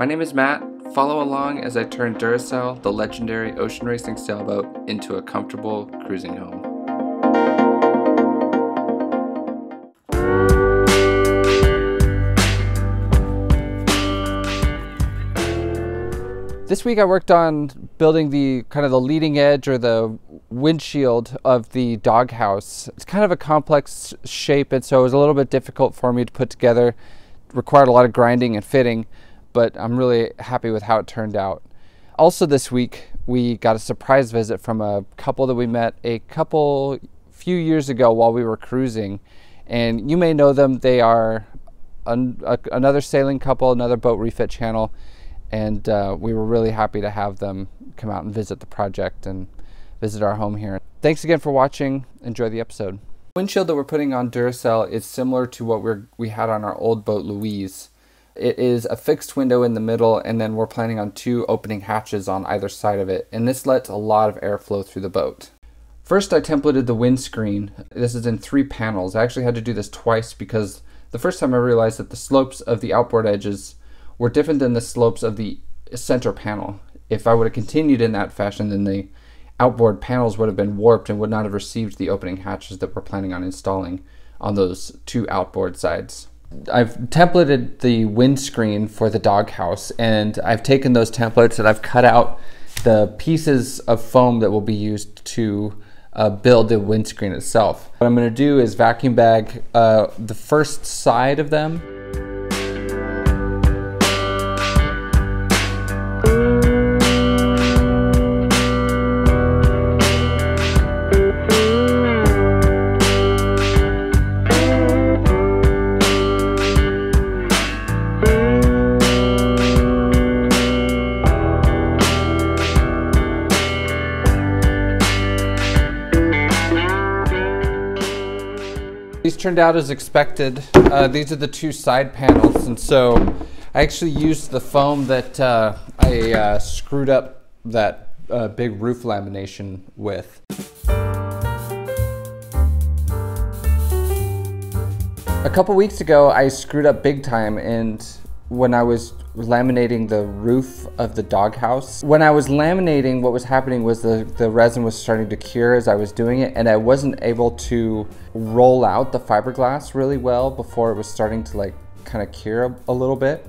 My name is Matt. Follow along as I turn Duracell, the legendary ocean racing sailboat, into a comfortable cruising home. This week I worked on building the kind of the leading edge or the windshield of the doghouse. It's kind of a complex shape, and so it was a little bit difficult for me to put together. It required a lot of grinding and fitting, but I'm really happy with how it turned out. Also this week we got a surprise visit from a couple that we met few years ago while we were cruising, and you may know them. They are another sailing couple, another boat refit channel. And we were really happy to have them come out and visit the project and visit our home here. Thanks again for watching. Enjoy the episode. The windshield that we're putting on Duracell is similar to what we had on our old boat Louise. It is a fixed window in the middle, and then we're planning on 2 opening hatches on either side of it, and this lets a lot of airflow through the boat. First, I templated the windscreen. This is in 3 panels. I actually had to do this twice because the first time I realized that the slopes of the outboard edges were different than the slopes of the center panel. If I would have continued in that fashion, then the outboard panels would have been warped and would not have received the opening hatches that we're planning on installing on those 2 outboard sides. I've templated the windscreen for the doghouse, and I've taken those templates and I've cut out the pieces of foam that will be used to build the windscreen itself. What I'm going to do is vacuum bag the first side of them. These turned out as expected. These are the 2 side panels, and so I actually used the foam that I screwed up that big roof lamination with. A couple weeks ago I screwed up big time, and when I was laminating the roof of the doghouse. When I was laminating, what was happening was the resin was starting to cure as I was doing it, and I wasn't able to roll out the fiberglass really well before it was starting to like kind of cure a little bit.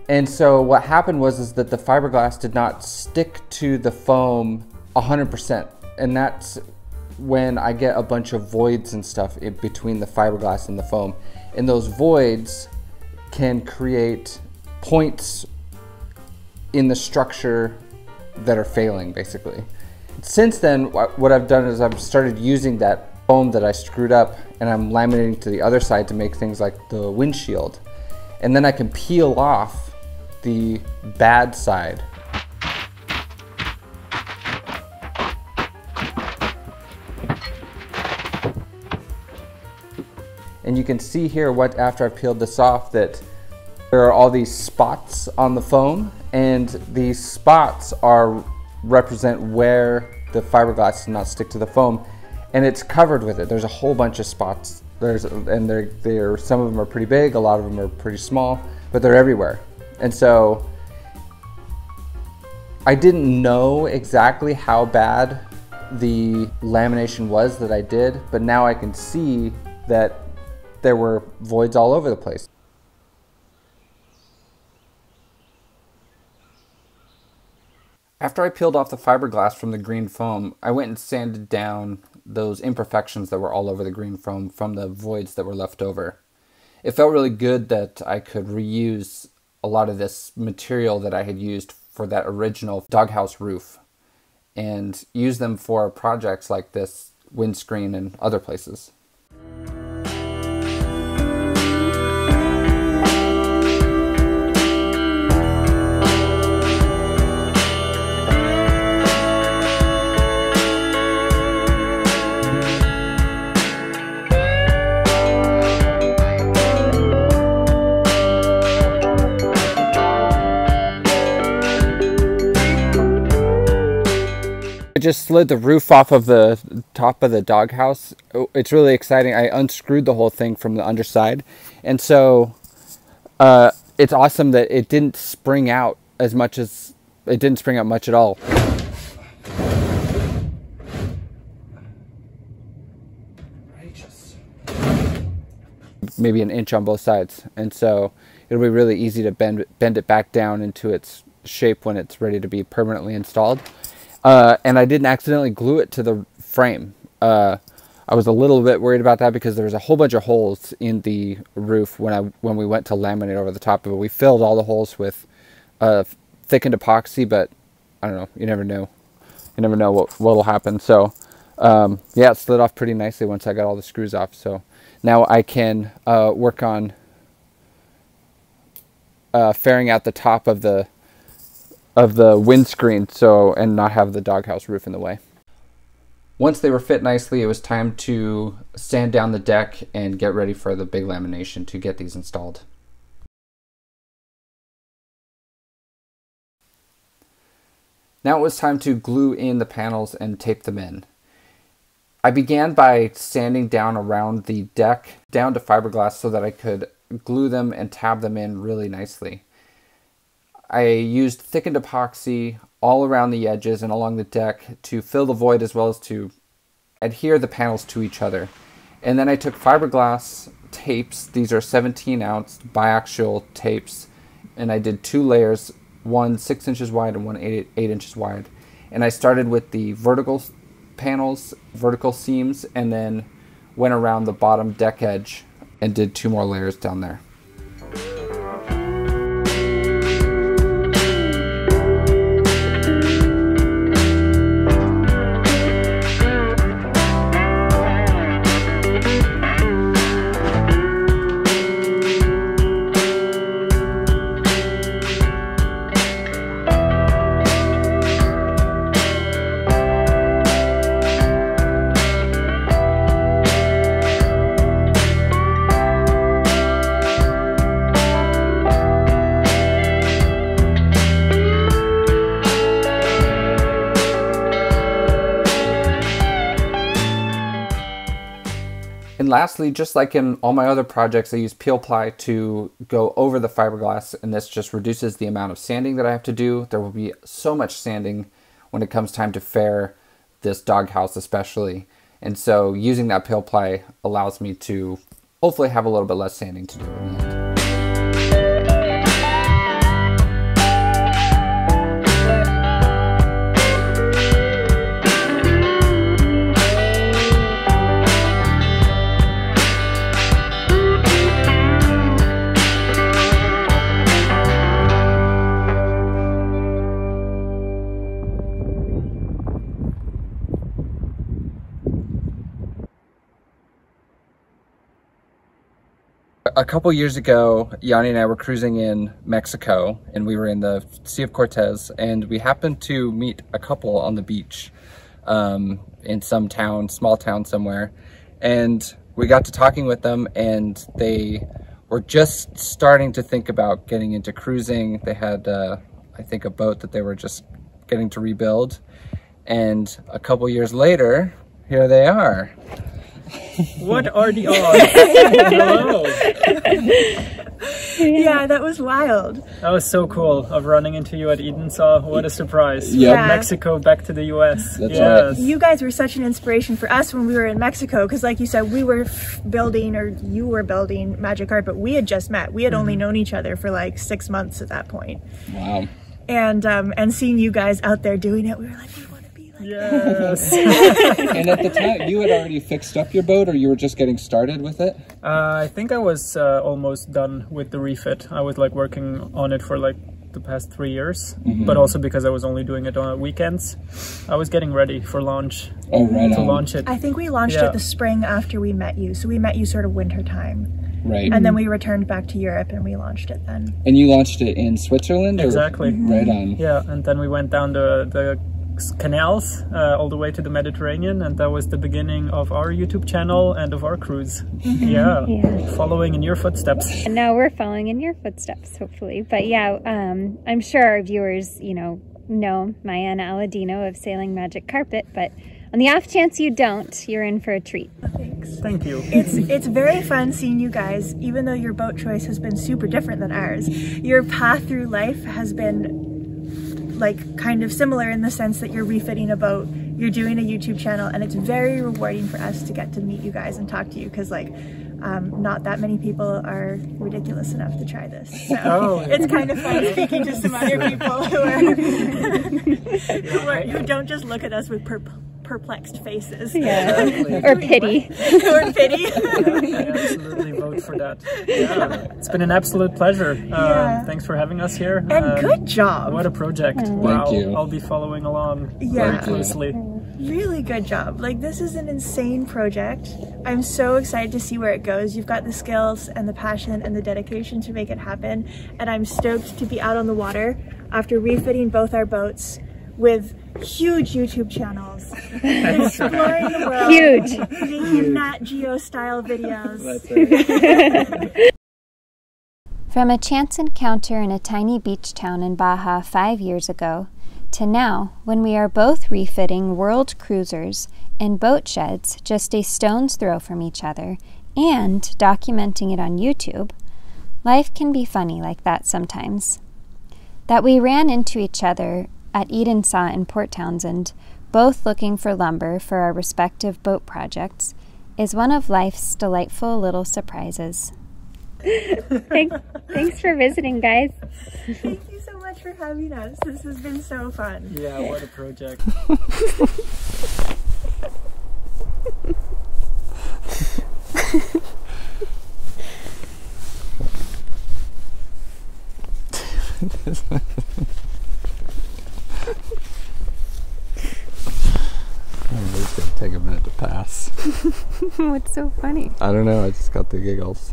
And so what happened was that the fiberglass did not stick to the foam 100%, and that's when I get a bunch of voids and stuff in between the fiberglass and the foam, and those voids can create points in the structure that are failing, basically. Since then, what I've done is I've started using that foam that I screwed up, and I'm laminating to the other side to make things like the windshield. And then I can peel off the bad side. And you can see here after I've peeled this off, that there are all these spots on the foam, and these spots represent where the fiberglass does not stick to the foam, and it's covered with it. There's a whole bunch of spots. Some of them are pretty big, a lot of them are pretty small, but they're everywhere. And so I didn't know exactly how bad the lamination was that I did, but now I can see that there were voids all over the place. After I peeled off the fiberglass from the green foam, I went and sanded down those imperfections that were all over the green foam from the voids that were left over. It felt really good that I could reuse a lot of this material that I had used for that original doghouse roof and use them for projects like this windscreen and other places. I just slid the roof off of the top of the doghouse. It's really exciting. I unscrewed the whole thing from the underside, and so it's awesome that it didn't spring out as much as it didn't spring out much at all. Maybe an inch on both sides, and so it'll be really easy to bend it back down into its shape when it's ready to be permanently installed. And I didn't accidentally glue it to the frame. I was a little bit worried about that because there was a whole bunch of holes in the roof when we went to laminate over the top of it. We filled all the holes with thickened epoxy, but I don't know. You never know. You never know what'll happen. So yeah, it slid off pretty nicely once I got all the screws off. So now I can work on fairing out the top of the windscreen, and not have the doghouse roof in the way. Once they were fit nicely, it was time to sand down the deck and get ready for the big lamination to get these installed. Now it was time to glue in the panels and tape them in. I began by sanding down around the deck down to fiberglass so that I could glue them and tab them in really nicely. I used thickened epoxy all around the edges and along the deck to fill the void as well as to adhere the panels to each other. And then I took fiberglass tapes. These are 17-ounce biaxial tapes, and I did 2 layers, one 6 inches wide and one 8 inches wide. And I started with the vertical panels, vertical seams, and then went around the bottom deck edge and did 2 more layers down there. And lastly, just like in all my other projects, I use peel ply to go over the fiberglass, and this just reduces the amount of sanding that I have to do. There will be so much sanding when it comes time to fair this doghouse especially. And so using that peel ply allows me to hopefully have a little bit less sanding to do in the end. A couple years ago, Yanni and I were cruising in Mexico, and we were in the Sea of Cortez, and we happened to meet a couple on the beach in some town, small town somewhere, and we got to talking with them, and they were just starting to think about getting into cruising. They had, I think, a boat that they were just getting to rebuild, and a couple years later, here they are. What are the odds? Hello. Yeah, that was wild. That was so cool of running into you at Edensaw. What a surprise. Yep. From Mexico back to the US. That's yes. right. You guys were such an inspiration for us when we were in Mexico, because like you said, we were building, or you were building Magic Carpet. We had just met. We had only known each other for like 6 months at that point. Wow. And seeing you guys out there doing it, we were like, we want to be like Yes. And at the time, you had already fixed up your boat, or you were just getting started with it? I think I was almost done with the refit. I was like working on it for like the past 3 years, but also because I was only doing it on weekends. I was getting ready for launch. Oh, right to on. launch it. I think we launched it the spring after we met you. So we met you sort of winter time. Right. And then we returned back to Europe and we launched it then. And you launched it in Switzerland? Or? Exactly. Right on. Yeah, and then we went down the canals all the way to the Mediterranean, and that was the beginning of our YouTube channel and of our cruise. Yeah, following in your footsteps. And now we're following in your footsteps, hopefully. But yeah, I'm sure our viewers, know Maya and Aladino of Sailing Magic Carpet, but On the off chance you don't, you're in for a treat. Thanks. Thank you. It's very fun seeing you guys, even though your boat choice has been super different than ours. Your path through life has been like kind of similar in the sense that you're refitting a boat, you're doing a YouTube channel, and it's very rewarding for us to get to meet you guys and talk to you, because like not that many people are ridiculous enough to try this. So it's kind of fun speaking to some other people who don't just look at us with perplexed faces. Yeah. Or pity. Or pity. I absolutely vote for that. Yeah. It's been an absolute pleasure. Thanks for having us here. And good job. What a project. Wow. Thank you. I'll be following along very closely. Really good job. Like, this is an insane project. I'm so excited to see where it goes. You've got the skills and the passion and the dedication to make it happen. And I'm stoked to be out on the water after refitting both our boats with huge YouTube channels, exploring the world, making Nat Geo style videos. From a chance encounter in a tiny beach town in Baja 5 years ago, to now, when we are both refitting world cruisers in boat sheds just a stone's throw from each other and documenting it on YouTube, life can be funny like that sometimes. That we ran into each other at Eden Saw in Port Townsend, both looking for lumber for our respective boat projects, is one of life's delightful little surprises. Thanks for visiting, guys. Thank you so much for having us. This has been so fun. Yeah, what a project. It's gonna take a minute to pass. What's so funny? I don't know, I just got the giggles.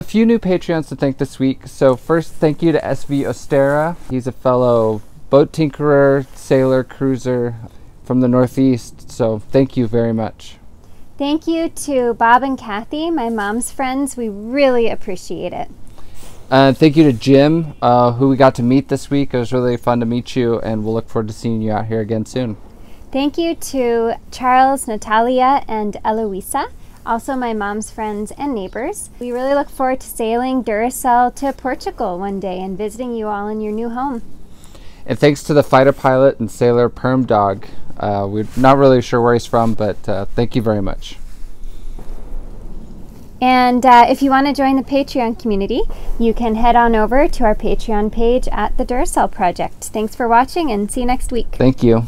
A few new Patreons to thank this week. So first, thank you to SV Ostera. He's a fellow boat tinkerer, sailor, cruiser from the Northeast. So thank you very much. Thank you to Bob and Kathy, my mom's friends. We really appreciate it. Thank you to Jim, who we got to meet this week. It was really fun to meet you, and we'll look forward to seeing you out here again soon. Thank you to Charles, Natalia, and Eloisa, also my mom's friends and neighbors. We really look forward to sailing Duracell to Portugal one day and visiting you all in your new home. And thanks to the fighter pilot and sailor Perm Dog. We're not really sure where he's from, but thank you very much. And if you want to join the Patreon community, you can head on over to our Patreon page at the Duracell Project. Thanks for watching, and see you next week. Thank you.